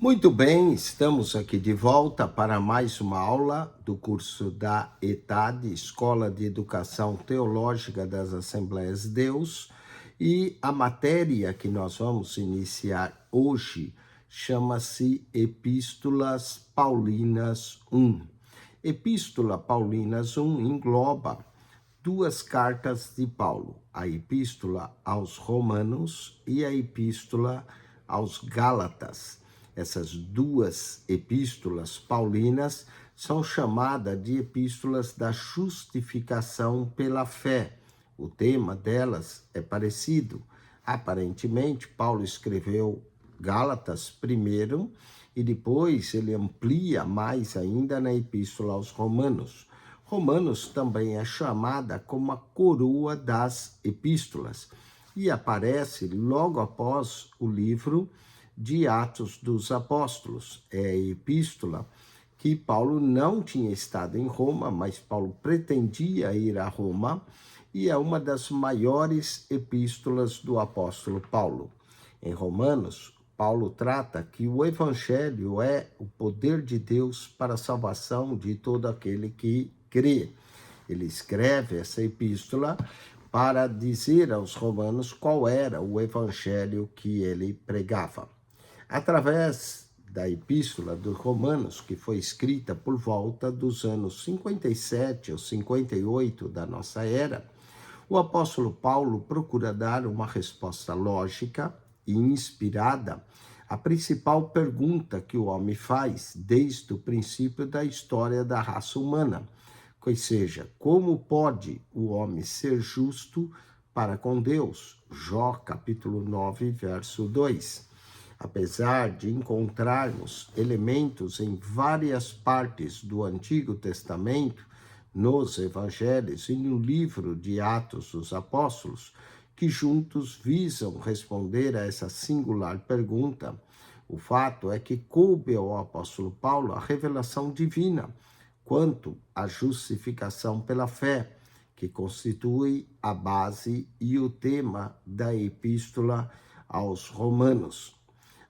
Muito bem, estamos aqui de volta para mais uma aula do curso da ETAD, Escola de Educação Teológica das Assembleias de Deus, e a matéria que nós vamos iniciar hoje chama-se Epístolas Paulinas 1. Epístola Paulinas 1 engloba duas cartas de Paulo, a Epístola aos Romanos e a Epístola aos Gálatas. Essas duas epístolas paulinas são chamadas de epístolas da justificação pela fé. O tema delas é parecido. Aparentemente, Paulo escreveu Gálatas primeiro e depois ele amplia mais ainda na epístola aos Romanos. Romanos também é chamada como a coroa das epístolas e aparece logo após o livro de Atos dos Apóstolos. É a epístola que Paulo não tinha estado em Roma, mas Paulo pretendia ir a Roma, e é uma das maiores epístolas do apóstolo Paulo. Em Romanos, Paulo trata que o evangelho é o poder de Deus para a salvação de todo aquele que crê. Ele escreve essa epístola para dizer aos romanos qual era o evangelho que ele pregava. Através da Epístola dos Romanos, que foi escrita por volta dos anos 57 ou 58 da nossa era, o apóstolo Paulo procura dar uma resposta lógica e inspirada à principal pergunta que o homem faz desde o princípio da história da raça humana, ou seja, como pode o homem ser justo para com Deus? Jó, capítulo 9, verso 2. Apesar de encontrarmos elementos em várias partes do Antigo Testamento, nos Evangelhos e no livro de Atos dos Apóstolos, que juntos visam responder a essa singular pergunta, o fato é que coube ao apóstolo Paulo a revelação divina quanto à justificação pela fé, que constitui a base e o tema da Epístola aos Romanos.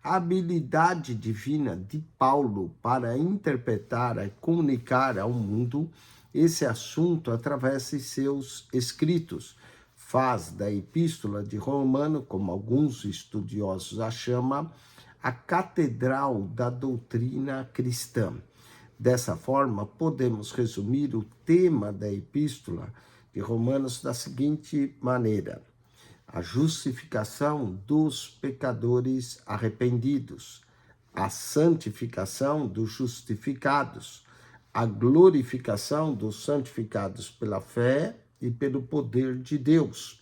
A habilidade divina de Paulo para interpretar e comunicar ao mundo esse assunto através de seus escritos faz da Epístola de Romano, como alguns estudiosos a chamam, a catedral da doutrina cristã. Dessa forma, podemos resumir o tema da Epístola de Romanos da seguinte maneira: a justificação dos pecadores arrependidos, a santificação dos justificados, a glorificação dos santificados pela fé e pelo poder de Deus.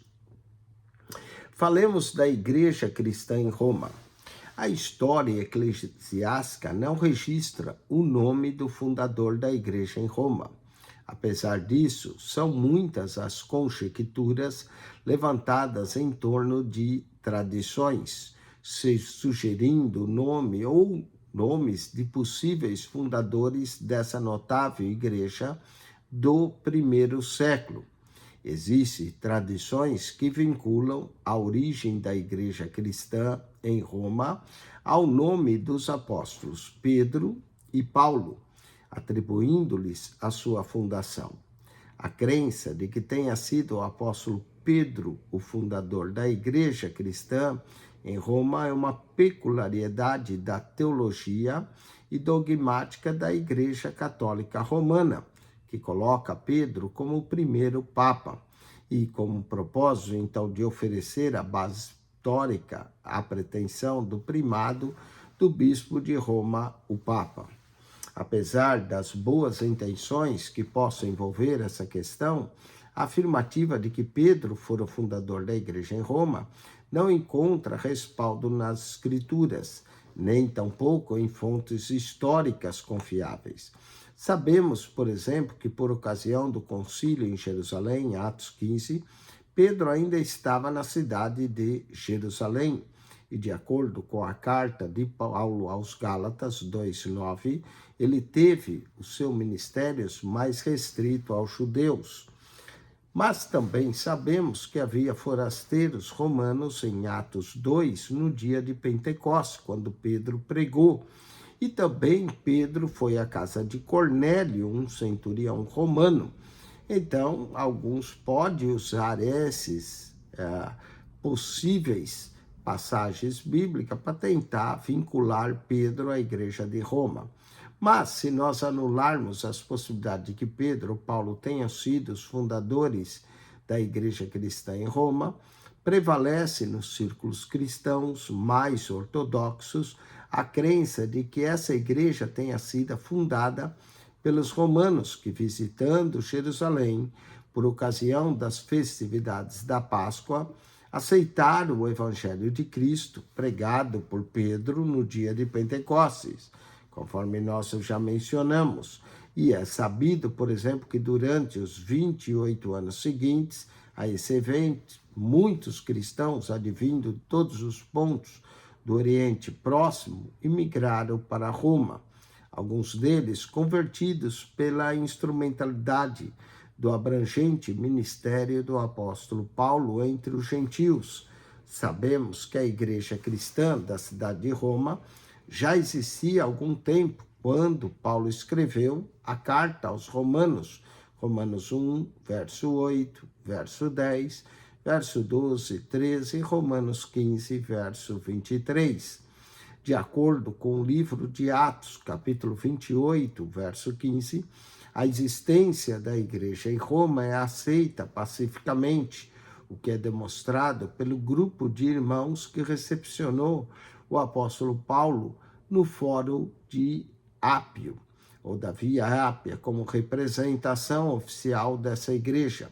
Falemos da igreja cristã em Roma. A história eclesiástica não registra o nome do fundador da igreja em Roma. Apesar disso, são muitas as conjecturas levantadas em torno de tradições, sugerindo o nome ou nomes de possíveis fundadores dessa notável igreja do primeiro século. Existem tradições que vinculam a origem da igreja cristã em Roma ao nome dos apóstolos Pedro e Paulo, atribuindo-lhes a sua fundação. A crença de que tenha sido o apóstolo Pedro o fundador da igreja cristã em Roma é uma peculiaridade da teologia e dogmática da Igreja Católica Romana, que coloca Pedro como o primeiro papa e como propósito, então, de oferecer a base histórica à pretensão do primado do bispo de Roma, o papa. Apesar das boas intenções que possam envolver essa questão, a afirmativa de que Pedro fora o fundador da igreja em Roma não encontra respaldo nas escrituras, nem tampouco em fontes históricas confiáveis. Sabemos, por exemplo, que por ocasião do concílio em Jerusalém, Atos 15, Pedro ainda estava na cidade de Jerusalém, e de acordo com a carta de Paulo aos Gálatas 2:9, ele teve o seu ministério mais restrito aos judeus. Mas também sabemos que havia forasteiros romanos em Atos 2, no dia de Pentecostes, quando Pedro pregou. E também Pedro foi à casa de Cornélio, um centurião romano. Então, alguns podem usar esses possíveis passagens bíblicas para tentar vincular Pedro à igreja de Roma. Mas, se nós anularmos as possibilidades de que Pedro ou Paulo tenham sido os fundadores da igreja cristã em Roma, prevalece nos círculos cristãos mais ortodoxos a crença de que essa igreja tenha sido fundada pelos romanos que, visitando Jerusalém por ocasião das festividades da Páscoa, aceitaram o evangelho de Cristo pregado por Pedro no dia de Pentecostes, conforme nós já mencionamos. E é sabido, por exemplo, que durante os 28 anos seguintes a esse evento, muitos cristãos, advindo de todos os pontos do Oriente Próximo, imigraram para Roma. Alguns deles convertidos pela instrumentalidade do abrangente ministério do apóstolo Paulo entre os gentios. Sabemos que a igreja cristã da cidade de Roma já existia há algum tempo, quando Paulo escreveu a carta aos Romanos, Romanos 1, verso 8, verso 10, verso 12, 13 e Romanos 15, verso 23. De acordo com o livro de Atos, capítulo 28, verso 15, a existência da igreja em Roma é aceita pacificamente, o que é demonstrado pelo grupo de irmãos que recepcionou o apóstolo Paulo no Fórum de Ápio, ou da Via Ápia, como representação oficial dessa igreja.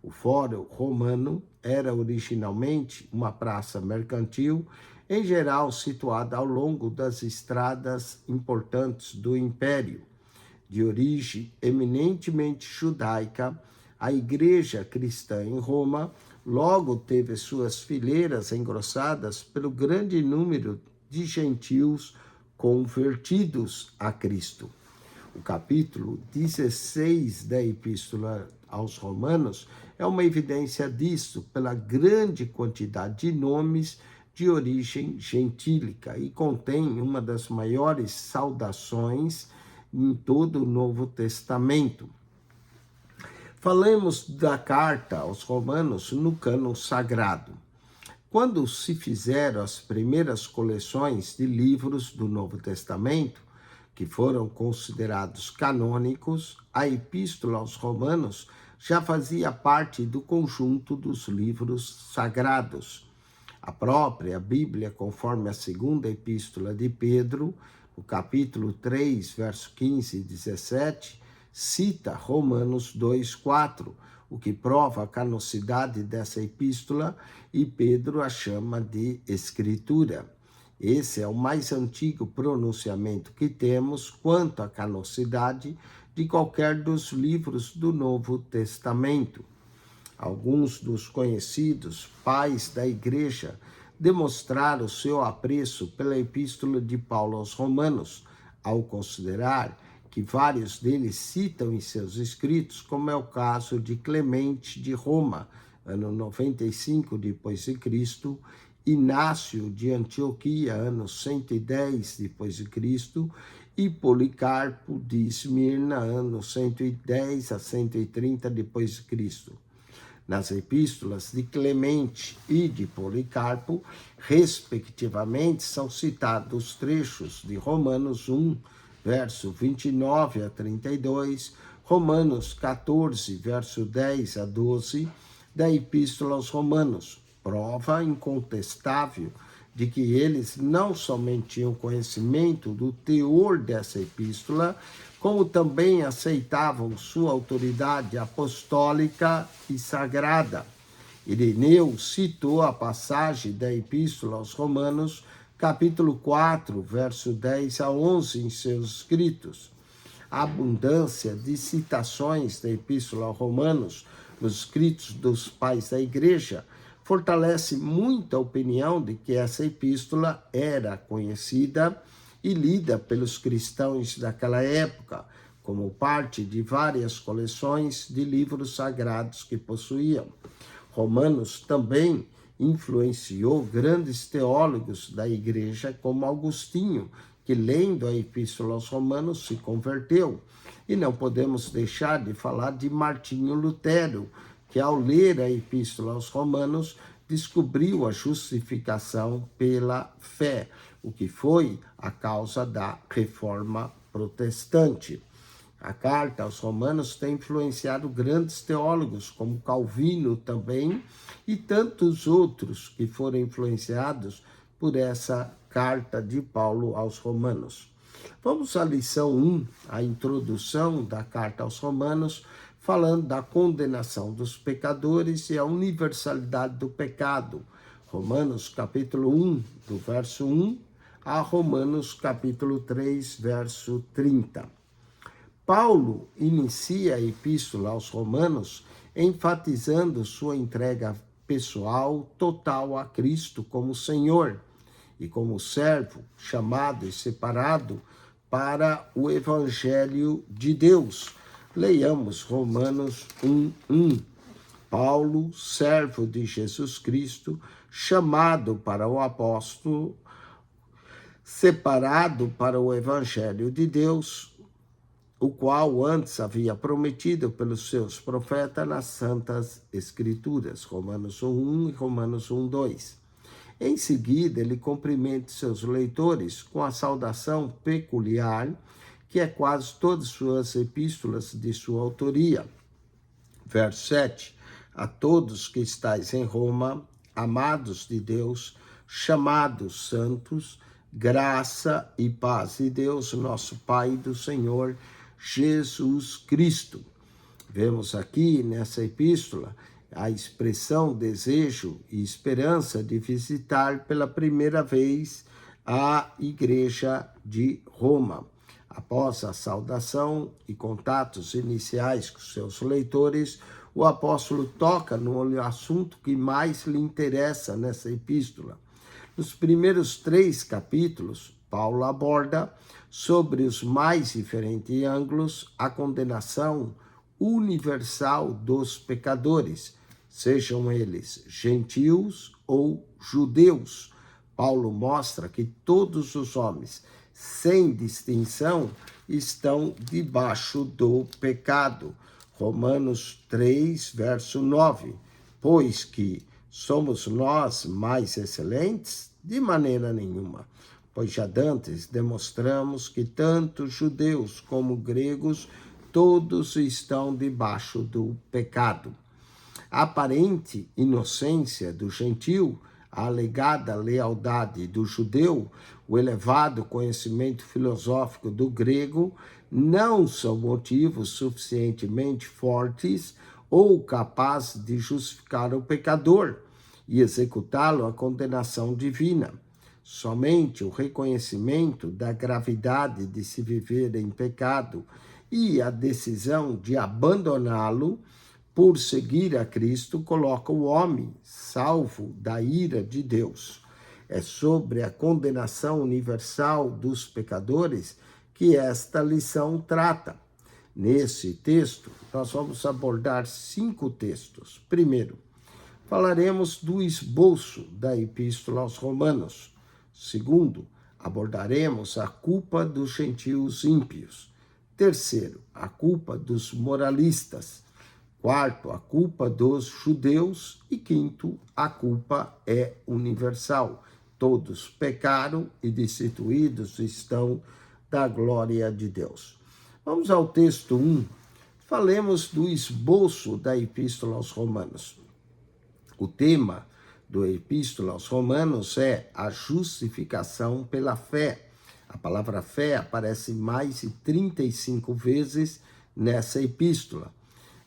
O Fórum Romano era originalmente uma praça mercantil, em geral situada ao longo das estradas importantes do Império. De origem eminentemente judaica, a igreja cristã em Roma logo teve suas fileiras engrossadas pelo grande número de gentios convertidos a Cristo. O capítulo 16 da Epístola aos Romanos é uma evidência disso, pela grande quantidade de nomes de origem gentílica e contém uma das maiores saudações em todo o Novo Testamento. Falemos da carta aos Romanos no cânon sagrado. Quando se fizeram as primeiras coleções de livros do Novo Testamento, que foram considerados canônicos, a Epístola aos Romanos já fazia parte do conjunto dos livros sagrados. A própria Bíblia, conforme a segunda Epístola de Pedro, o capítulo 3, verso 15 e 17, cita Romanos 2:4, o que prova a canonicidade dessa epístola, e Pedro a chama de Escritura. Esse é o mais antigo pronunciamento que temos quanto à canonicidade de qualquer dos livros do Novo Testamento. Alguns dos conhecidos pais da igreja demonstraram seu apreço pela epístola de Paulo aos Romanos, ao considerar que vários deles citam em seus escritos, como é o caso de Clemente de Roma, ano 95 depois de Cristo, Inácio de Antioquia, ano 110 depois de Cristo, e Policarpo de Esmirna, ano 110 a 130 depois de Cristo. Nas epístolas de Clemente e de Policarpo, respectivamente, são citados trechos de Romanos 1, verso 29 a 32, Romanos 14, verso 10 a 12, da Epístola aos Romanos, prova incontestável de que eles não somente tinham conhecimento do teor dessa epístola, como também aceitavam sua autoridade apostólica e sagrada. Ireneu citou a passagem da Epístola aos Romanos, capítulo 4, verso 10 a 11, em seus escritos. A abundância de citações da Epístola aos Romanos nos escritos dos pais da Igreja fortalece muito a opinião de que essa epístola era conhecida e lida pelos cristãos daquela época, como parte de várias coleções de livros sagrados que possuíam. Romanos também influenciou grandes teólogos da igreja, como Agostinho, que lendo a Epístola aos Romanos se converteu. E não podemos deixar de falar de Martinho Lutero, que ao ler a Epístola aos Romanos descobriu a justificação pela fé, o que foi a causa da Reforma Protestante. A carta aos Romanos tem influenciado grandes teólogos, como Calvino também, e tantos outros que foram influenciados por essa carta de Paulo aos Romanos. Vamos à lição 1, a introdução da carta aos Romanos, falando da condenação dos pecadores e a universalidade do pecado. Romanos capítulo 1, do verso 1 a Romanos capítulo 3, verso 30. Paulo inicia a epístola aos Romanos enfatizando sua entrega pessoal total a Cristo como Senhor e como servo chamado e separado para o Evangelho de Deus. Leiamos Romanos 1:1. Paulo, servo de Jesus Cristo, chamado para o apóstolo, separado para o Evangelho de Deus, o qual antes havia prometido pelos seus profetas nas Santas Escrituras, Romanos 1:1 e Romanos 1:2. Em seguida, ele cumprimenta seus leitores com a saudação peculiar, que é quase todas suas epístolas de sua autoria. Verso 7. A todos que estáis em Roma, amados de Deus, chamados santos, graça e paz de Deus, nosso Pai e do Senhor Jesus Cristo. Vemos aqui nessa epístola a expressão desejo e esperança de visitar pela primeira vez a igreja de Roma. Após a saudação e contatos iniciais com seus leitores, o apóstolo toca no assunto que mais lhe interessa nessa epístola. Nos primeiros 3 capítulos, Paulo aborda, sobre os mais diferentes ângulos, a condenação universal dos pecadores, sejam eles gentios ou judeus. Paulo mostra que todos os homens, sem distinção, estão debaixo do pecado. Romanos 3, verso 9. Pois que somos nós mais excelentes? De maneira nenhuma. Pois já dantes demonstramos que tanto judeus como gregos, todos estão debaixo do pecado. A aparente inocência do gentio, a alegada lealdade do judeu, o elevado conhecimento filosófico do grego, não são motivos suficientemente fortes ou capazes de justificar o pecador e executá-lo à condenação divina. Somente o reconhecimento da gravidade de se viver em pecado e a decisão de abandoná-lo por seguir a Cristo coloca o homem salvo da ira de Deus. É sobre a condenação universal dos pecadores que esta lição trata. Nesse texto, nós vamos abordar 5 textos. Primeiro, falaremos do esboço da Epístola aos Romanos. Segundo, abordaremos a culpa dos gentios ímpios. Terceiro, a culpa dos moralistas. Quarto, a culpa dos judeus. E quinto, a culpa é universal. Todos pecaram e destituídos estão da glória de Deus. Vamos ao texto 1. Falemos do esboço da Epístola aos Romanos. O tema do Epístola aos Romanos é a justificação pela fé. A palavra fé aparece mais de 35 vezes nessa epístola.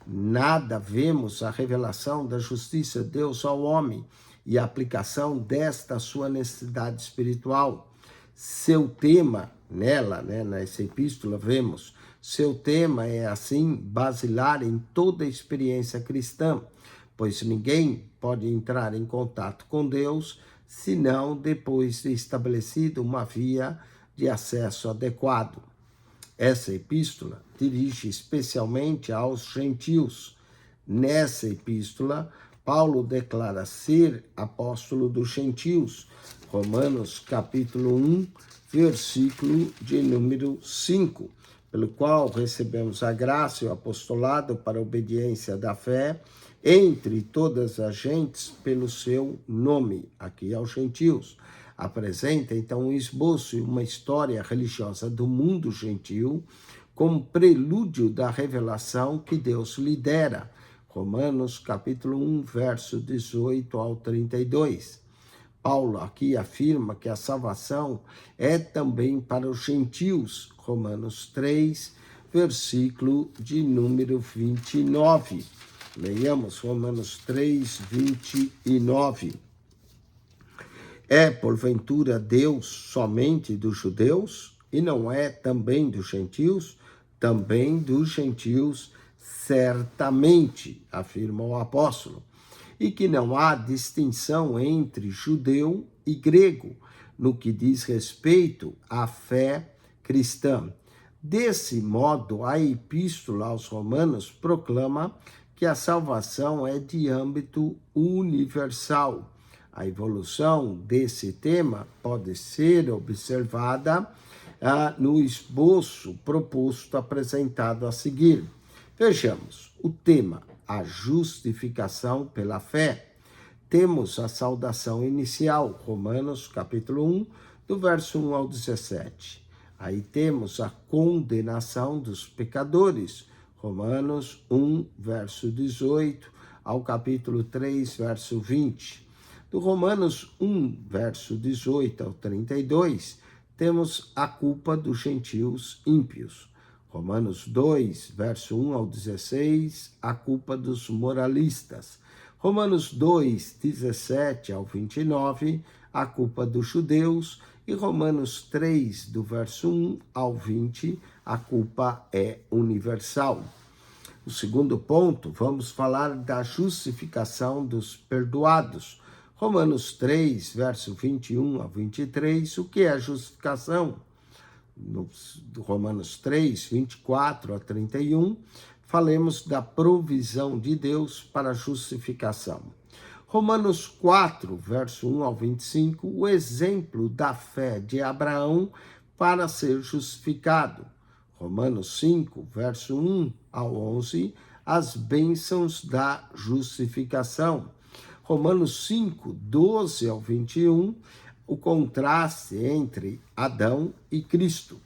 Nada vemos a revelação da justiça de Deus ao homem e a aplicação desta sua necessidade espiritual. Seu tema nela, nessa epístola, vemos, seu tema é assim basilar em toda a experiência cristã, pois ninguém pode entrar em contato com Deus senão depois de estabelecido uma via de acesso adequado. Essa epístola dirige especialmente aos gentios. Nessa epístola, Paulo declara ser apóstolo dos gentios. Romanos capítulo 1, versículo de número 5, pelo qual recebemos a graça e o apostolado para a obediência da fé entre todas as gentes pelo seu nome, aqui aos gentios. Apresenta então um esboço e uma história religiosa do mundo gentil como prelúdio da revelação que Deus lhe dera. Romanos capítulo 1, verso 18 ao 32. Paulo aqui afirma que a salvação é também para os gentios. Romanos 3, versículo de número 29. Leiamos Romanos 3, 29. É, porventura, Deus somente dos judeus? E não é também dos gentios? Também dos gentios, certamente, afirma o apóstolo. E que não há distinção entre judeu e grego, no que diz respeito à fé cristã. Desse modo, a epístola aos Romanos proclama que a salvação é de âmbito universal. A evolução desse tema pode ser observada no esboço proposto apresentado a seguir. Vejamos, o tema, a justificação pela fé. Temos a saudação inicial, Romanos capítulo 1, do verso 1 ao 17. Aí temos a condenação dos pecadores, Romanos 1, verso 18, ao capítulo 3, verso 20. Do Romanos 1, verso 18 ao 32, temos a culpa dos gentios ímpios. Romanos 2, verso 1 ao 16, a culpa dos moralistas. Romanos 2, 17 ao 29, a culpa dos judeus. E Romanos 3, do verso 1 ao 20, a culpa é universal. O segundo ponto, vamos falar da justificação dos perdoados. Romanos 3, verso 21 a 23, o que é a justificação? No Romanos 3, 24 a 31, falemos da provisão de Deus para a justificação. Romanos 4, verso 1 ao 25, o exemplo da fé de Abraão para ser justificado. Romanos 5, verso 1 ao 11, as bênçãos da justificação. Romanos 5, 12 ao 21, o contraste entre Adão e Cristo.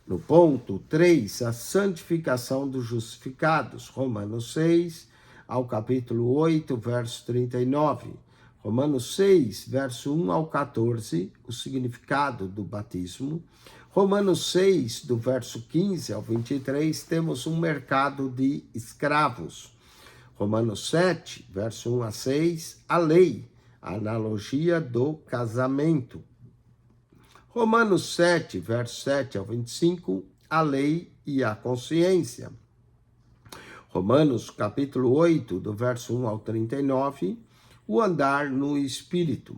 No ponto 3, a santificação dos justificados. Romanos 6, ao capítulo 8, verso 39. Romanos 6, verso 1 ao 14, o significado do batismo. Romanos 6, do verso 15 ao 23, temos um mercado de escravos. Romanos 7, verso 1 a 6, a lei, a analogia do casamento. Romanos 7, verso 7 ao 25, a lei e a consciência. Romanos capítulo 8, do verso 1 ao 39, o andar no Espírito.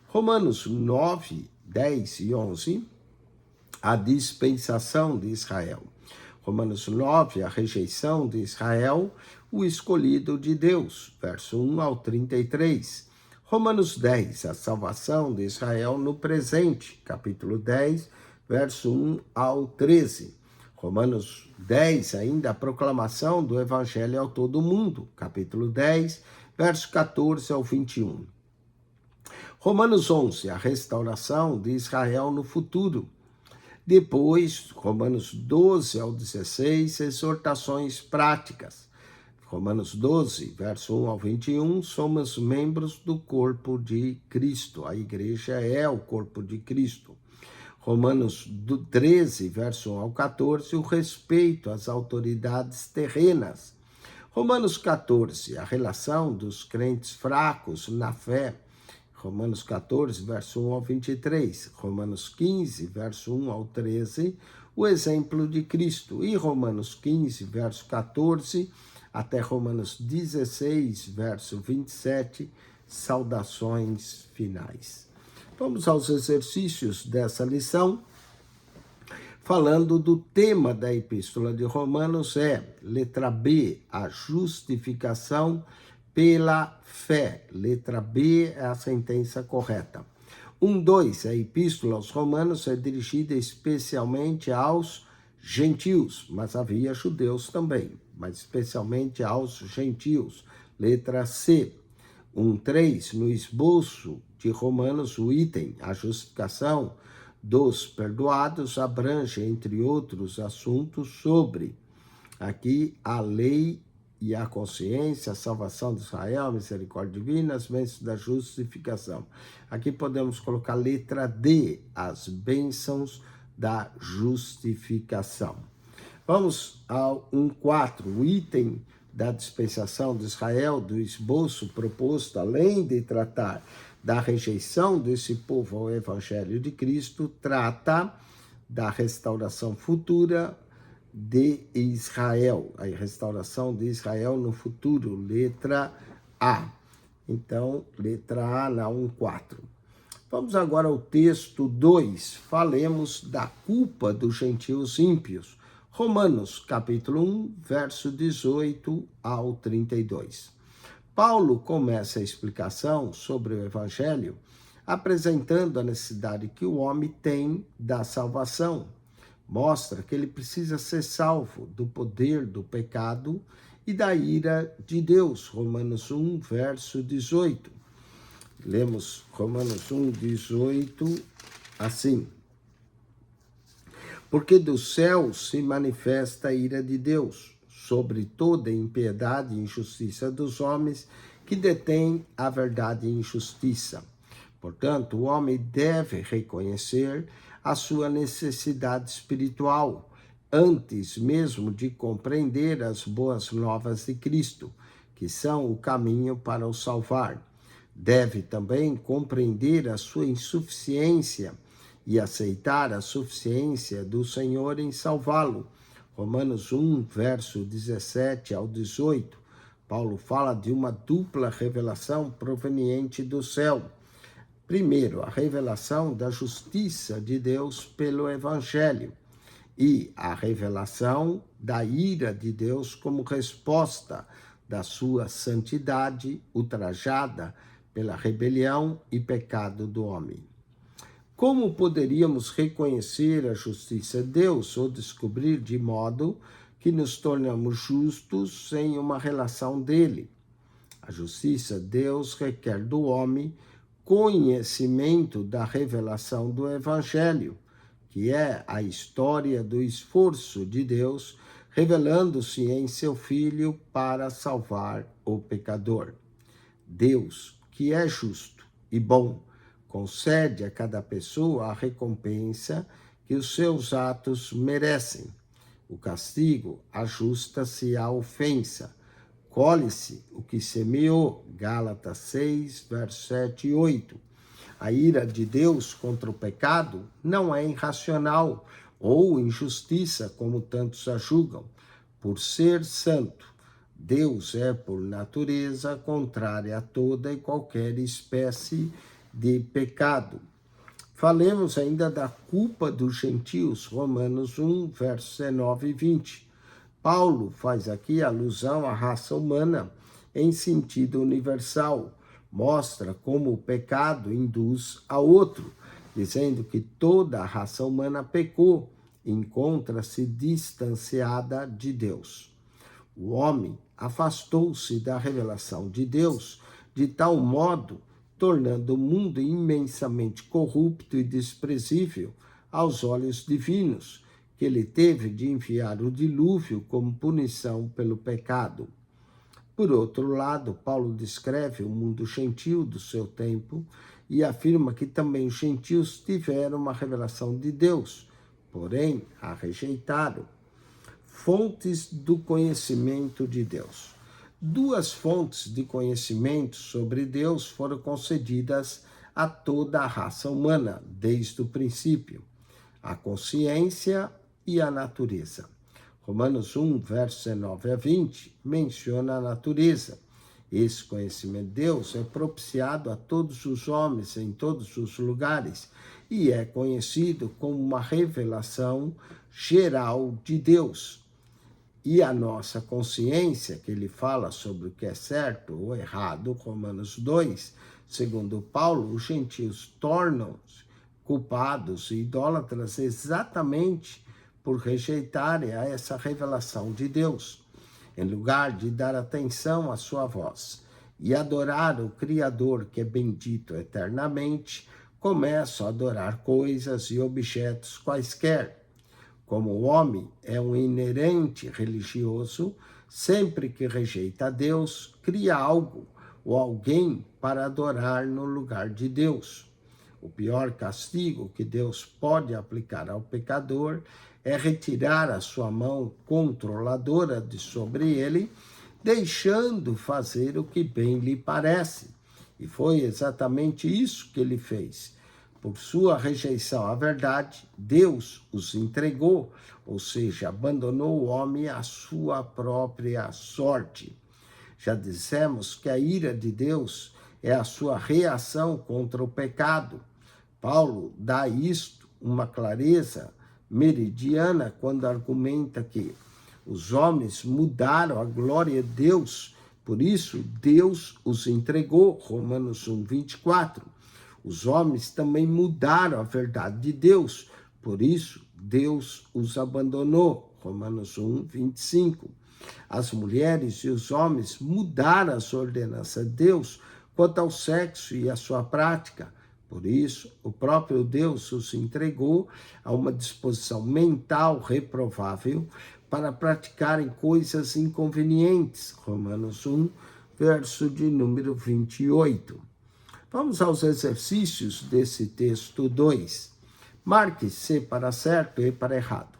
Romanos 9, 10 e 11, a dispensação de Israel. Romanos 9, a rejeição de Israel, o escolhido de Deus, verso 1 ao 33. Romanos 10, a salvação de Israel no presente, capítulo 10, verso 1 ao 13. Romanos 10, ainda a proclamação do evangelho a todo mundo, capítulo 10, verso 14 ao 21. Romanos 11, a restauração de Israel no futuro. Depois, Romanos 12 ao 16, exortações práticas. Romanos 12, verso 1 ao 21, somos membros do corpo de Cristo. A igreja é o corpo de Cristo. Romanos 13, verso 1 ao 14, o respeito às autoridades terrenas. Romanos 14, a relação dos crentes fracos na fé. Romanos 14, verso 1 ao 23. Romanos 15, verso 1 ao 13, o exemplo de Cristo. E Romanos 15, verso 14, até Romanos 16, verso 27, saudações finais. Vamos aos exercícios dessa lição. falando do tema da Epístola de Romanos, letra B, a justificação pela fé. Letra B é a sentença correta. 2, a Epístola aos Romanos é dirigida especialmente aos gentios, mas havia judeus também, mas especialmente aos gentios. Letra C. 3, no esboço de Romanos, o item, a justificação dos perdoados, abrange, entre outros assuntos, sobre aqui a lei e a consciência, a salvação de Israel, a misericórdia divina, as bênçãos da justificação. Aqui podemos colocar letra D, as bênçãos da justificação. Vamos ao 1.4, o item da dispensação de Israel, do esboço proposto, além de tratar da rejeição desse povo ao Evangelho de Cristo, trata da restauração futura de Israel, a restauração de Israel no futuro, letra A. Então, letra A na 1.4. Vamos agora ao texto 2, falemos da culpa dos gentios ímpios. Romanos, capítulo 1, verso 18 ao 32. Paulo começa a explicação sobre o Evangelho, apresentando a necessidade que o homem tem da salvação. Mostra que ele precisa ser salvo do poder do pecado e da ira de Deus. Romanos 1, verso 18. Lemos Romanos 1, 18, assim. Porque do céu se manifesta a ira de Deus sobre toda a impiedade e injustiça dos homens que detêm a verdade e injustiça. Portanto, o homem deve reconhecer a sua necessidade espiritual, antes mesmo de compreender as boas novas de Cristo, que são o caminho para o salvar. Deve também compreender a sua insuficiência e aceitar a suficiência do Senhor em salvá-lo. Romanos 1, verso 17 ao 18. Paulo fala de uma dupla revelação proveniente do céu. Primeiro, a revelação da justiça de Deus pelo Evangelho e a revelação da ira de Deus como resposta da sua santidade ultrajada pela rebelião e pecado do homem. Como poderíamos reconhecer a justiça de Deus ou descobrir de modo que nos tornamos justos sem uma relação dele? A justiça de Deus requer do homem conhecimento da revelação do Evangelho, que é a história do esforço de Deus revelando-se em seu Filho para salvar o pecador. Deus, que é justo e bom, concede a cada pessoa a recompensa que os seus atos merecem. O castigo ajusta-se à ofensa. Colhe-se o que semeou, Gálatas 6, versos 7 e 8. A ira de Deus contra o pecado não é irracional ou injustiça, como tantos a julgam. Por ser santo, Deus é, por natureza, contrária a toda e qualquer espécie de pecado. Falemos ainda da culpa dos gentios, Romanos 1, versos 19 e 20. Paulo faz aqui alusão à raça humana em sentido universal. Mostra como o pecado induz a outro, dizendo que toda a raça humana pecou e encontra-se distanciada de Deus. O homem afastou-se da revelação de Deus de tal modo, tornando o mundo imensamente corrupto e desprezível aos olhos divinos, que ele teve de enviar o dilúvio como punição pelo pecado. Por outro lado, Paulo descreve o mundo gentil do seu tempo e afirma que também os gentios tiveram uma revelação de Deus, porém a rejeitaram. Fontes do conhecimento de Deus. Duas fontes de conhecimento sobre Deus foram concedidas a toda a raça humana desde o princípio: a consciência e a natureza. Romanos 1, versos 19 a 20, menciona a natureza, Esse conhecimento de Deus é propiciado a todos os homens em todos os lugares e é conhecido como uma revelação geral de Deus. E a nossa consciência, que ele fala sobre o que é certo ou errado, Romanos 2, segundo Paulo, os gentios tornam-se culpados e idólatras exatamente por rejeitarem a essa revelação de Deus. Em lugar de dar atenção à sua voz e adorar o Criador, que é bendito eternamente, começam a adorar coisas e objetos quaisquer. Como o homem é um inerente religioso, sempre que rejeita a Deus, cria algo ou alguém para adorar no lugar de Deus. O pior castigo que Deus pode aplicar ao pecador é retirar a sua mão controladora de sobre ele, deixando fazer o que bem lhe parece. E foi exatamente isso que ele fez. Por sua rejeição à verdade, Deus os entregou, ou seja, abandonou o homem à sua própria sorte. Já dissemos que a ira de Deus é a sua reação contra o pecado. Paulo dá isto uma clareza meridiana quando argumenta que os homens mudaram a glória de Deus, por isso Deus os entregou, Romanos 1, 24. Os homens também mudaram a verdade de Deus, por isso Deus os abandonou, Romanos 1, 25. As mulheres e os homens mudaram as ordenanças de Deus quanto ao sexo e a sua prática. Por isso, o próprio Deus os entregou a uma disposição mental reprovável para praticarem coisas inconvenientes. Romanos 1, verso de número 28. Vamos aos exercícios desse texto 2. Marque C para certo e para errado.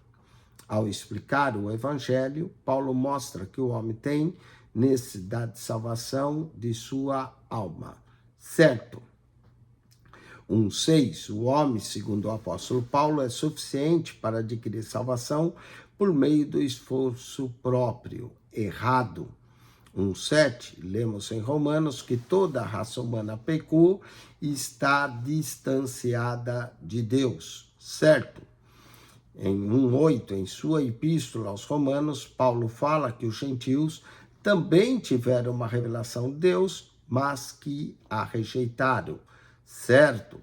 Ao explicar o Evangelho, Paulo mostra que o homem tem necessidade de salvação de sua alma. Certo. 1,6. O homem, segundo o apóstolo Paulo, é suficiente para adquirir salvação por meio do esforço próprio. Errado. 1,7. Lemos em Romanos que toda a raça humana pecou e está distanciada de Deus. Certo. Em 1,8, em sua epístola aos Romanos, Paulo fala que os gentios também tiveram uma revelação de Deus, mas que a rejeitaram. Certo.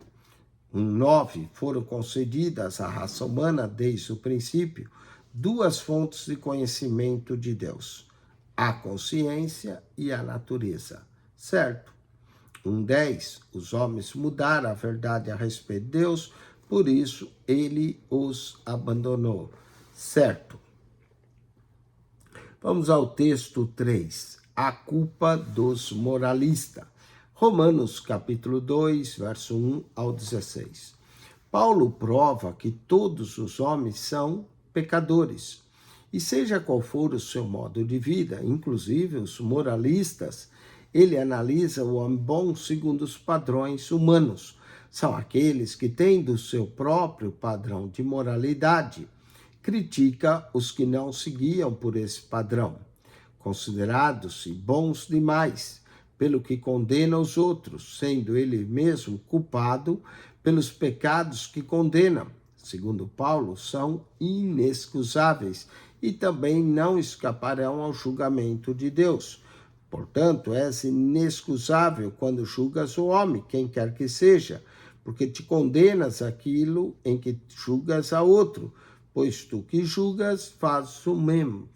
1,9, foram concedidas à raça humana, desde o princípio, duas fontes de conhecimento de Deus, a consciência e a natureza. Certo. 1,10, os homens mudaram a verdade a respeito de Deus, por isso ele os abandonou. Certo. Vamos ao texto 3, a culpa dos moralistas. Romanos capítulo 2, verso 1 ao 16. Paulo prova que todos os homens são pecadores. E seja qual for o seu modo de vida, inclusive os moralistas, ele analisa o homem bom segundo os padrões humanos. São aqueles que têm do seu próprio padrão de moralidade. Critica os que não seguiam por esse padrão, considerados-se bons demais, pelo que condena os outros, sendo ele mesmo culpado pelos pecados que condena. Segundo Paulo, são inexcusáveis e também não escaparão ao julgamento de Deus. Portanto, és inexcusável quando julgas o homem, quem quer que seja, porque te condenas aquilo em que julgas a outro, pois tu que julgas fazes o mesmo.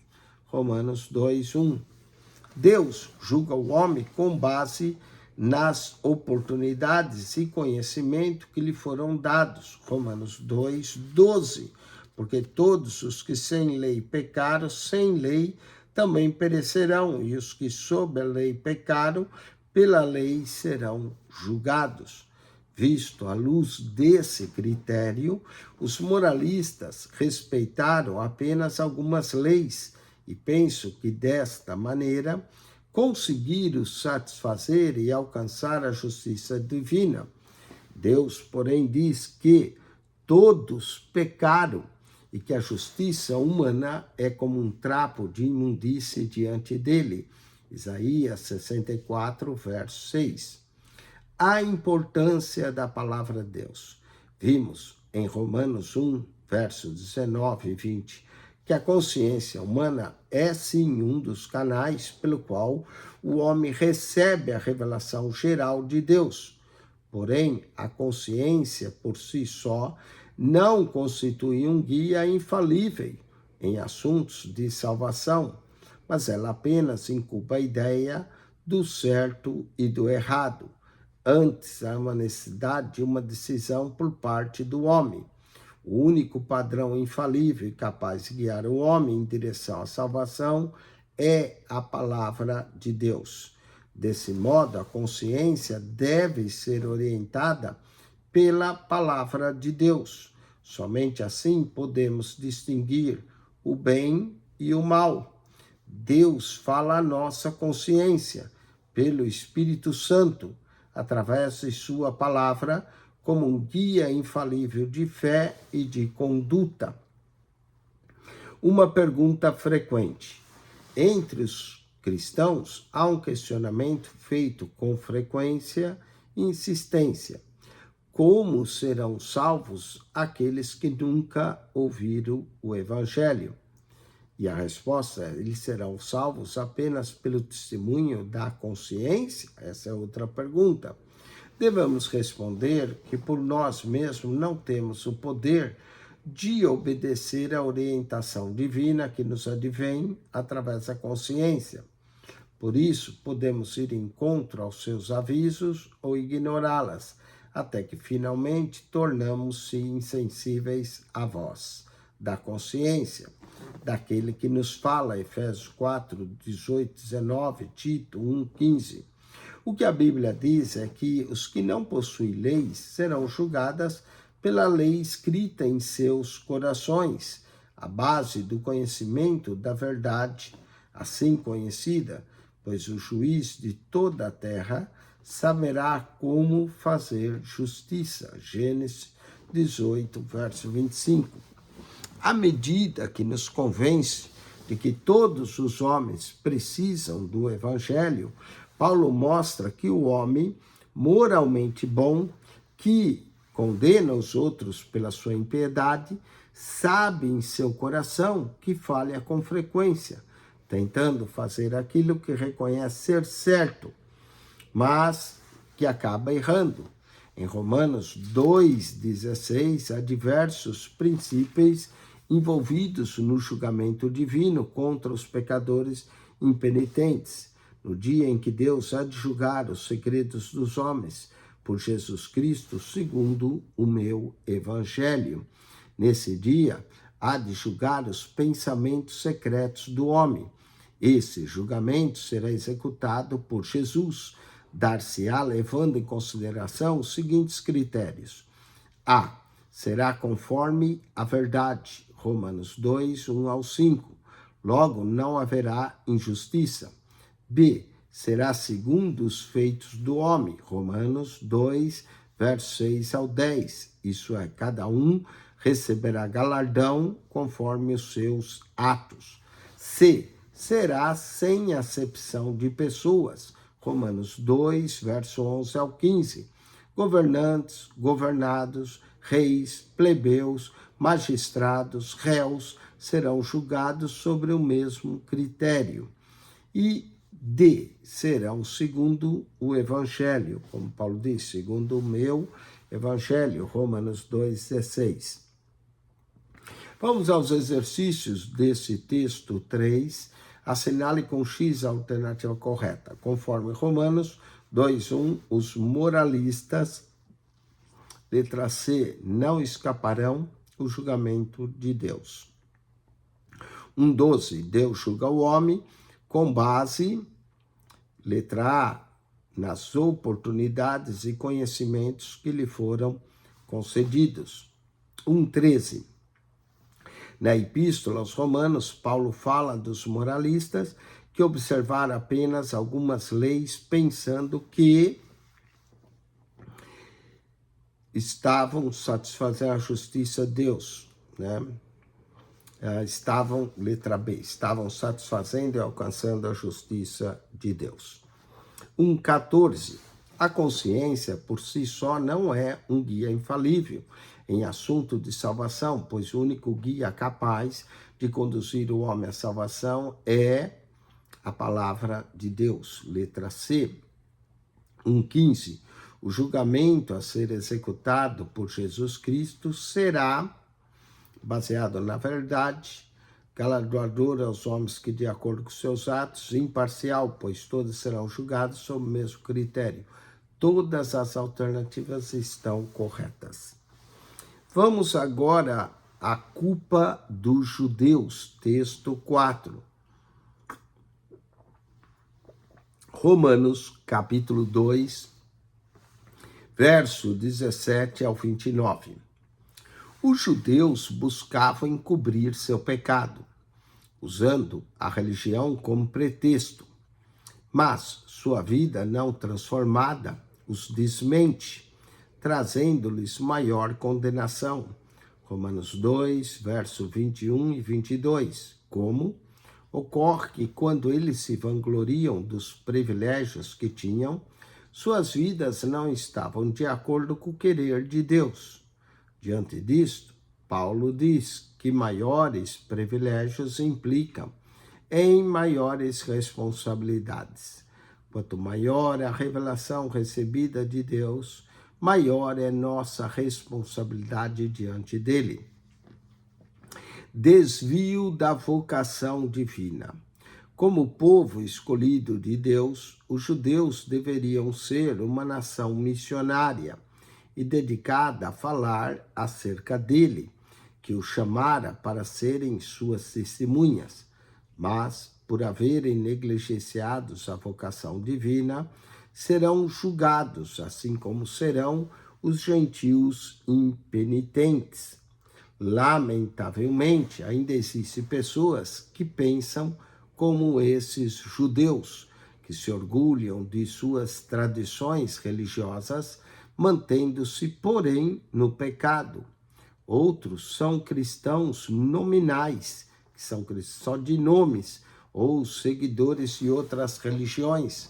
Romanos 2, 1. Deus julga o homem com base nas oportunidades e conhecimento que lhe foram dados. Romanos 2, 12. Porque todos os que sem lei pecaram, sem lei também perecerão, e os que sob a lei pecaram, pela lei serão julgados. Visto à luz desse critério, os moralistas respeitaram apenas algumas leis, e penso que desta maneira conseguiram satisfazer e alcançar a justiça divina. Deus, porém, diz que todos pecaram e que a justiça humana é como um trapo de imundície diante dele. Isaías 64, verso 6. A importância da palavra de Deus. Vimos em Romanos 1, versos 19 e 20, que a consciência humana é sim um dos canais pelo qual o homem recebe a revelação geral de Deus. Porém, a consciência por si só não constitui um guia infalível em assuntos de salvação, mas ela apenas incuba a ideia do certo e do errado. Antes, há uma necessidade de uma decisão por parte do homem. O único padrão infalível e capaz de guiar o homem em direção à salvação é a palavra de Deus. Desse modo, a consciência deve ser orientada pela palavra de Deus. Somente assim podemos distinguir o bem e o mal. Deus fala à nossa consciência pelo Espírito Santo, através de sua palavra, como um guia infalível de fé e de conduta. Uma pergunta frequente. Entre os cristãos, há um questionamento feito com frequência e insistência. Como serão salvos aqueles que nunca ouviram o Evangelho? E a resposta é: eles serão salvos apenas pelo testemunho da consciência? Essa é outra pergunta. Devemos responder que por nós mesmos não temos o poder de obedecer à orientação divina que nos advém através da consciência. Por isso, podemos ir em encontro aos seus avisos ou ignorá-las, até que finalmente tornamos-se insensíveis à voz da consciência, daquele que nos fala, Efésios 4, 18, 19, Tito 1, 15. O que a Bíblia diz é que os que não possuem leis serão julgadas pela lei escrita em seus corações, a base do conhecimento da verdade, assim conhecida, pois o juiz de toda a terra saberá como fazer justiça. Gênesis 18, verso 25. À medida que nos convence de que todos os homens precisam do Evangelho, Paulo mostra que o homem moralmente bom, que condena os outros pela sua impiedade, sabe em seu coração que falha com frequência, tentando fazer aquilo que reconhece ser certo, mas que acaba errando. Em Romanos 2,16, há diversos princípios envolvidos no julgamento divino contra os pecadores impenitentes. No dia em que Deus há de julgar os segredos dos homens, por Jesus Cristo, segundo o meu Evangelho. Nesse dia, há de julgar os pensamentos secretos do homem. Esse julgamento será executado por Jesus. Dar-se-á levando em consideração os seguintes critérios. A. Será conforme a verdade. Romanos 2, 1 ao 5. Logo, não haverá injustiça. B. Será segundo os feitos do homem. Romanos 2, versos 6 ao 10. Isso é, cada um receberá galardão conforme os seus atos. C. Será sem acepção de pessoas. Romanos 2, verso 11 ao 15. Governantes, governados, reis, plebeus, magistrados, réus serão julgados sobre o mesmo critério. E D. Serão segundo o Evangelho, como Paulo diz, segundo o meu Evangelho, Romanos 2,16. Vamos aos exercícios desse texto 3. Assinale com X a alternativa correta. Conforme Romanos 2,1, os moralistas, letra C, não escaparão o julgamento de Deus. 1,12, Deus julga o homem com base, letra A, nas oportunidades e conhecimentos que lhe foram concedidos. 1,13, na Epístola aos Romanos, Paulo fala dos moralistas que observaram apenas algumas leis pensando que estavam satisfazendo a justiça de Deus, né? estavam, letra B, estavam satisfazendo e alcançando a justiça de Deus. 1,14. A consciência por si só não é um guia infalível em assunto de salvação, pois o único guia capaz de conduzir o homem à salvação é a palavra de Deus. Letra C. 1,15. O julgamento a ser executado por Jesus Cristo será baseado na verdade, galardoador aos homens que, de acordo com seus atos, imparcial, pois todos serão julgados sob o mesmo critério. Todas as alternativas estão corretas. Vamos agora à culpa dos judeus, texto 4. Romanos, capítulo 2, verso 17 ao 29. Os judeus buscavam encobrir seu pecado, usando a religião como pretexto, mas sua vida não transformada os desmente, trazendo-lhes maior condenação. Romanos 2, verso 21 e 22. Como ocorre que quando eles se vangloriam dos privilégios que tinham, suas vidas não estavam de acordo com o querer de Deus. Diante disto, Paulo diz que maiores privilégios implicam em maiores responsabilidades. Quanto maior a revelação recebida de Deus, maior é nossa responsabilidade diante dele. Desvio da vocação divina. Como povo escolhido de Deus, os judeus deveriam ser uma nação missionária e dedicada a falar acerca dele, que o chamara para serem suas testemunhas. Mas, por haverem negligenciado a vocação divina, serão julgados, assim como serão os gentios impenitentes. Lamentavelmente, ainda existem pessoas que pensam como esses judeus, que se orgulham de suas tradições religiosas, mantendo-se, porém, no pecado. Outros são cristãos nominais, que são só de nomes, ou seguidores de outras religiões.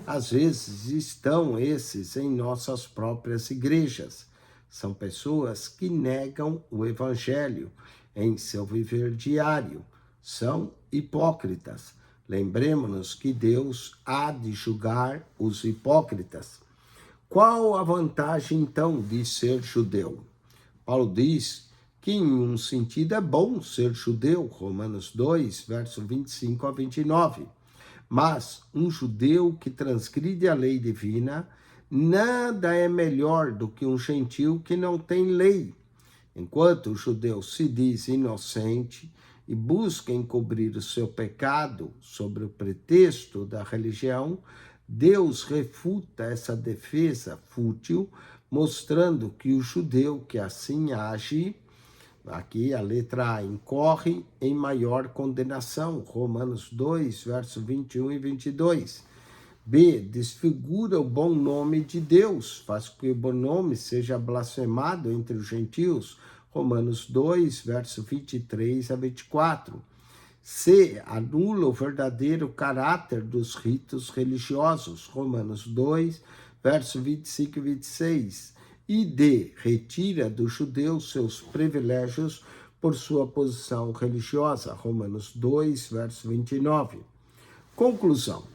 Às vezes estão esses em nossas próprias igrejas. São pessoas que negam o evangelho em seu viver diário. São hipócritas. Lembremos-nos que Deus há de julgar os hipócritas. Qual a vantagem, então, de ser judeu? Paulo diz que, em um sentido, é bom ser judeu, Romanos 2, verso 25 a 29. Mas um judeu que transgride a lei divina, nada é melhor do que um gentil que não tem lei. Enquanto o judeu se diz inocente e busca encobrir o seu pecado sobre o pretexto da religião, Deus refuta essa defesa fútil, mostrando que o judeu que assim age, aqui a letra A, incorre em maior condenação, Romanos 2, verso 21 e 22. B, desfigura o bom nome de Deus, faz com que o bom nome seja blasfemado entre os gentios, Romanos 2, verso 23 a 24. C, anula o verdadeiro caráter dos ritos religiosos, Romanos 2, verso 25 e 26. E D, retira do judeu seus privilégios por sua posição religiosa, Romanos 2, verso 29. Conclusão.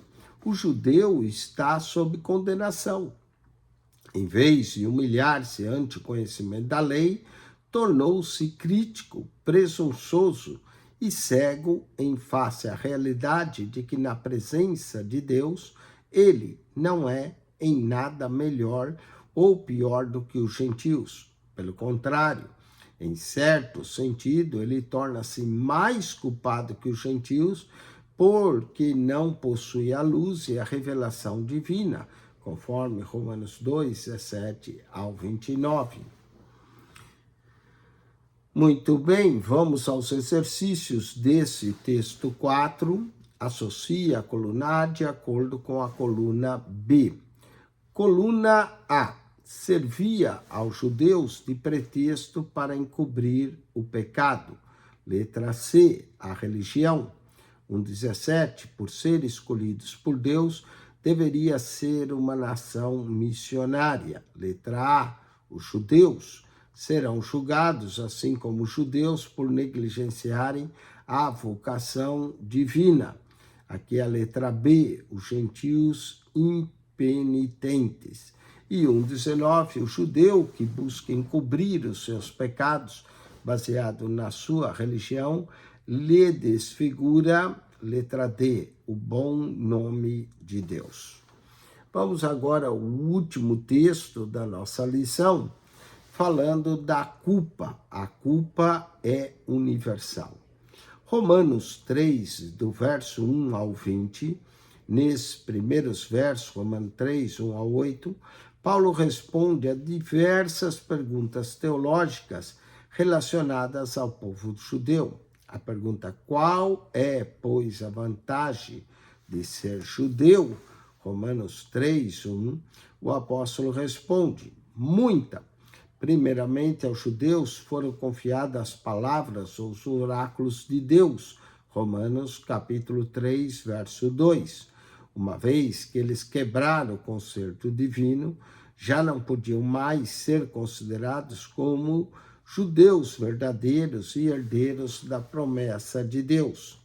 O judeu está sob condenação. Em vez de humilhar-se ante o conhecimento da lei, tornou-se crítico, presunçoso e cego em face à realidade de que na presença de Deus, ele não é em nada melhor ou pior do que os gentios. Pelo contrário, em certo sentido, ele torna-se mais culpado que os gentios porque não possui a luz e a revelação divina, conforme Romanos 2, 17 ao 29. Muito bem, vamos aos exercícios desse texto 4. Associe a coluna A de acordo com a coluna B. Coluna A. Servia aos judeus de pretexto para encobrir o pecado. Letra C, a religião. 1,17, por ser escolhidos por Deus, deveria ser uma nação missionária. Letra A, os judeus serão julgados, assim como os judeus, por negligenciarem a vocação divina. Aqui a letra B, os gentios impenitentes. E 1,19, o judeu que busca encobrir os seus pecados, baseado na sua religião, lhe desfigura, letra D, o bom nome de Deus. Vamos agora ao último texto da nossa lição, falando da culpa. A culpa é universal. Romanos 3, do verso 1 ao 20, nesses primeiros versos, Romanos 3, 1 ao 8, Paulo responde a diversas perguntas teológicas relacionadas ao povo judeu. A pergunta: qual é, pois, a vantagem de ser judeu? Romanos 3, 1, o apóstolo responde: muita. Primeiramente, aos judeus foram confiadas as palavras ou os oráculos de Deus. Romanos capítulo 3, verso 2. Uma vez que eles quebraram o concerto divino, já não podiam mais ser considerados como judeus verdadeiros e herdeiros da promessa de Deus.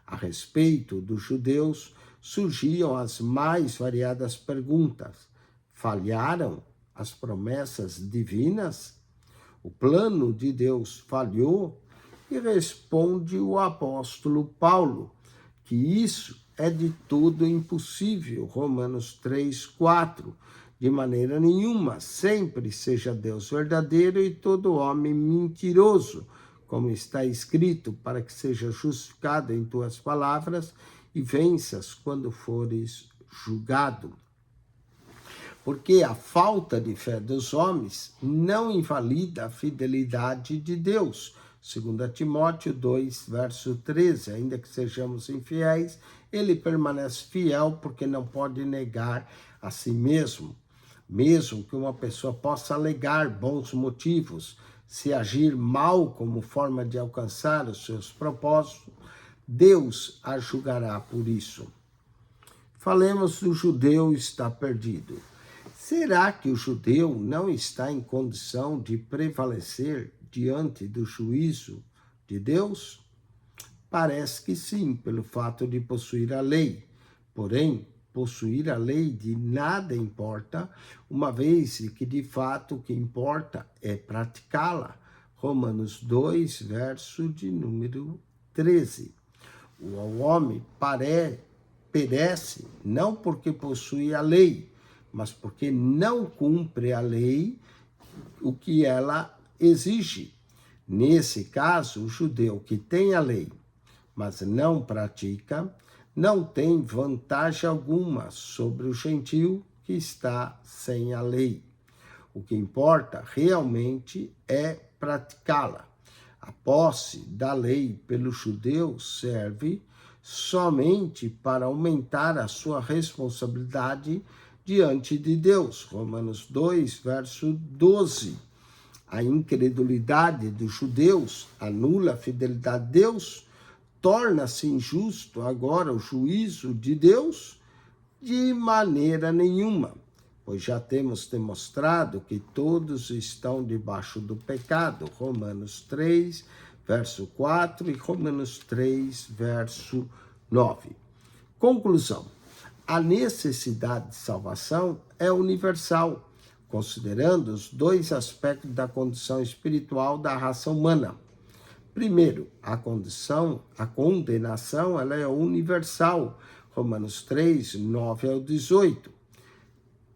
A respeito dos judeus, surgiam as mais variadas perguntas. Falharam as promessas divinas? O plano de Deus falhou? E responde o apóstolo Paulo que isso é de todo impossível. Romanos 3, 4. De maneira nenhuma, sempre seja Deus verdadeiro e todo homem mentiroso, como está escrito, para que seja justificado em tuas palavras e venças quando fores julgado. Porque a falta de fé dos homens não invalida a fidelidade de Deus. 2 Timóteo 2, verso 13, ainda que sejamos infiéis, ele permanece fiel porque não pode negar a si mesmo. Mesmo que uma pessoa possa alegar bons motivos, se agir mal como forma de alcançar os seus propósitos, Deus a julgará por isso. Falemos do judeu está perdido. Será que o judeu não está em condição de prevalecer diante do juízo de Deus? Parece que sim, pelo fato de possuir a lei. Porém, possuir a lei de nada importa, uma vez que de fato o que importa é praticá-la. Romanos 2, verso de número 13. O homem perece não porque possui a lei, mas porque não cumpre a lei, o que ela exige. Nesse caso, o judeu que tem a lei, mas não pratica, não tem vantagem alguma sobre o gentio que está sem a lei. O que importa realmente é praticá-la. A posse da lei pelo judeu serve somente para aumentar a sua responsabilidade diante de Deus. Romanos 2, verso 12. A incredulidade dos judeus anula a fidelidade de Deus. Torna-se injusto agora o juízo de Deus? De maneira nenhuma, pois já temos demonstrado que todos estão debaixo do pecado. Romanos 3, verso 4 e Romanos 3, verso 9. Conclusão: a necessidade de salvação é universal, considerando os dois aspectos da condição espiritual da raça humana. Primeiro, a condenação ela é universal. Romanos 3, 9 ao 18.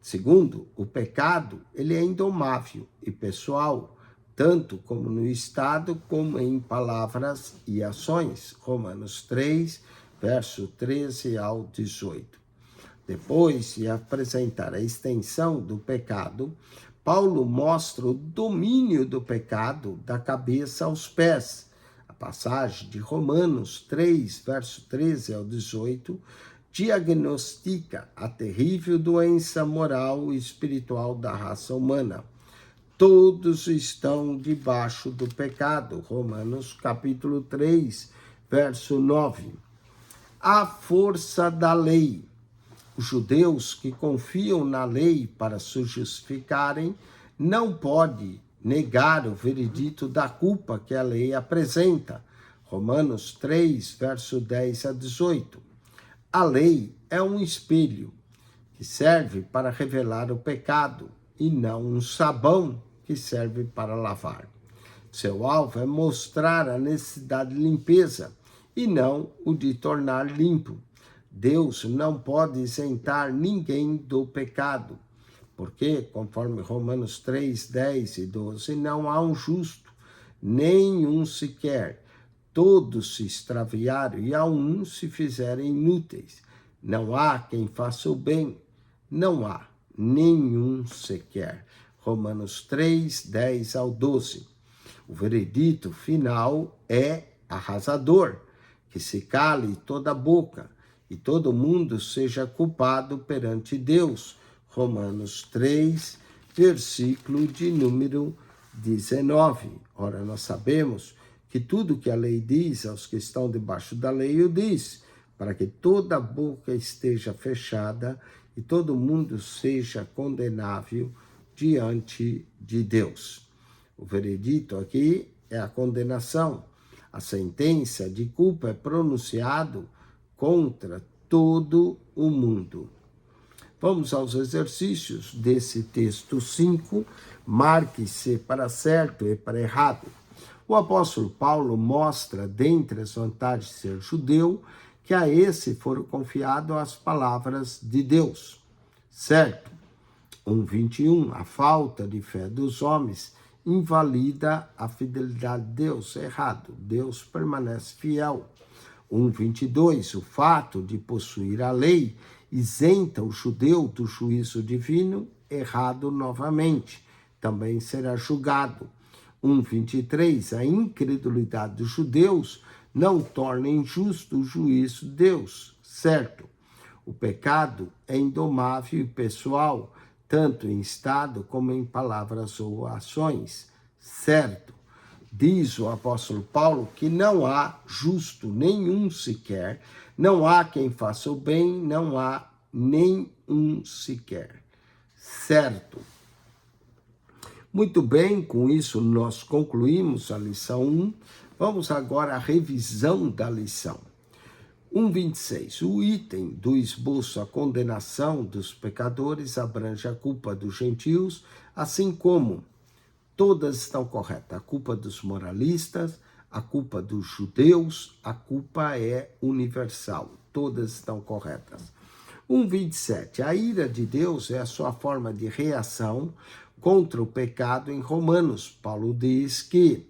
Segundo, o pecado ele é indomável e pessoal, tanto como no estado como em palavras e ações. Romanos 3, verso 13 ao 18. Depois de apresentar a extensão do pecado, Paulo mostra o domínio do pecado da cabeça aos pés. A passagem de Romanos 3, verso 13 ao 18, diagnostica a terrível doença moral e espiritual da raça humana. todos estão debaixo do pecado. Romanos capítulo 3, verso 9. A força da lei. Os judeus que confiam na lei para se justificarem não podem negar o veredito da culpa que a lei apresenta. Romanos 3, verso 10 a 18. A lei é um espelho que serve para revelar o pecado e não um sabão que serve para lavar. Seu alvo é mostrar a necessidade de limpeza e não o de tornar limpo. Deus não pode isentar ninguém do pecado, porque, conforme Romanos 3, 10 e 12, não há um justo, nenhum sequer. Todos se extraviaram e a um se fizeram inúteis. Não há quem faça o bem, não há nenhum sequer. Romanos 3, 10 ao 12. O veredito final é arrasador, que se cale toda a boca e todo mundo seja culpado perante Deus. Romanos 3, versículo de número 19. Ora, nós sabemos que tudo que a lei diz aos que estão debaixo da lei o diz, para que toda a boca esteja fechada e todo mundo seja condenável diante de Deus. O veredito aqui é a condenação. A sentença de culpa é pronunciado contra todo o mundo. Vamos aos exercícios desse texto 5. Marque-se para certo e para errado. O apóstolo Paulo mostra, dentre as vantagens de ser judeu, que a esse foram confiadas as palavras de Deus. Certo? 1:21. A falta de fé dos homens invalida a fidelidade de Deus. Errado. Deus permanece fiel. 1:22. O fato de possuir a lei isenta o judeu do juízo divino. Errado novamente. Também será julgado. 1:23. A incredulidade dos judeus não torna injusto o juízo de Deus. Certo? O pecado é indomável e pessoal, tanto em estado como em palavras ou ações. Certo? Diz o apóstolo Paulo que não há justo nenhum sequer, não há quem faça o bem, não há nenhum sequer. Certo? Muito bem, com isso nós concluímos a lição 1. Vamos agora à revisão da lição. 1:26. O item do esboço, a condenação dos pecadores, abrange a culpa dos gentios, assim como todas estão corretas. A culpa dos moralistas, a culpa dos judeus, a culpa é universal. Todas estão corretas. 1:27. A ira de Deus é a sua forma de reação contra o pecado em Romanos. Paulo diz que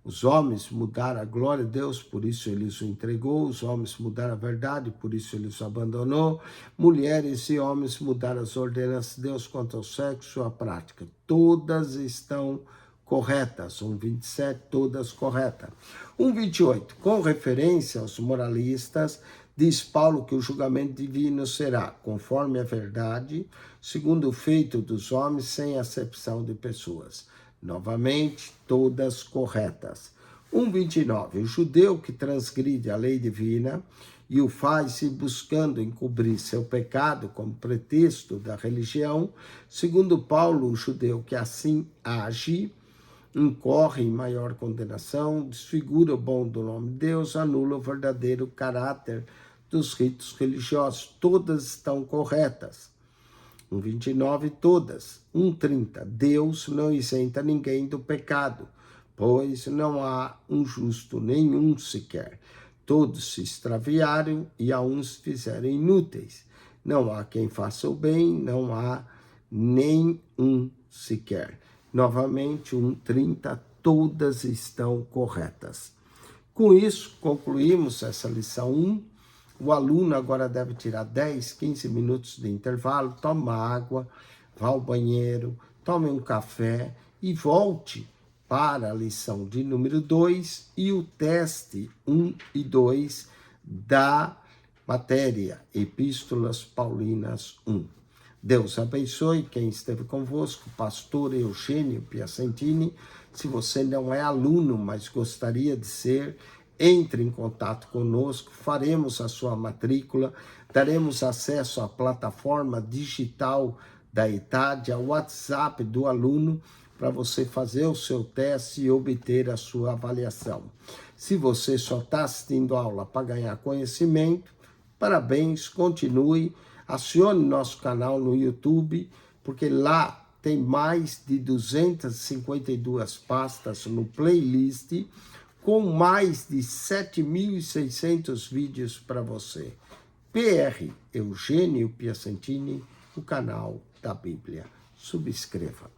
os homens mudaram a glória de Deus, por isso ele os entregou. Os homens mudaram a verdade, por isso ele os abandonou. Mulheres e homens mudaram as ordenanças de Deus quanto ao sexo e à prática. Todas estão corretas. 1:27, todas corretas. 1:28. Com referência aos moralistas, diz Paulo que o julgamento divino será conforme a verdade, segundo o feito dos homens, sem acepção de pessoas. Novamente, todas corretas. 1:29. O judeu que transgride a lei divina e o faz buscando encobrir seu pecado como pretexto da religião, segundo Paulo, o judeu que assim age, incorre em maior condenação, desfigura o bom do nome de Deus, anula o verdadeiro caráter dos ritos religiosos. Todas estão corretas. 1:29, todas. 1:30, Deus não isenta ninguém do pecado, pois não há um justo nenhum sequer. Todos se extraviaram e a uns fizeram inúteis. Não há quem faça o bem, não há nem um sequer. Novamente, 1:30, todas estão corretas. Com isso, concluímos essa lição 1. O aluno agora deve tirar 10, 15 minutos de intervalo, toma água, vá ao banheiro, tome um café e volte para a lição de número 2 e o teste 1 e 2 da matéria Epístolas Paulinas 1. Deus abençoe quem esteve convosco, pastor Eugênio Piacentini. Se você não é aluno, mas gostaria de ser, entre em contato conosco, faremos a sua matrícula, daremos acesso à plataforma digital da ETAD, ao WhatsApp do aluno, para você fazer o seu teste e obter a sua avaliação. Se você só está assistindo a aula para ganhar conhecimento, parabéns, continue, acione nosso canal no YouTube, porque lá tem mais de 252 pastas no playlist, com mais de 7.600 vídeos para você. PR Eugênio Piacentini, o canal da Bíblia. Subscreva.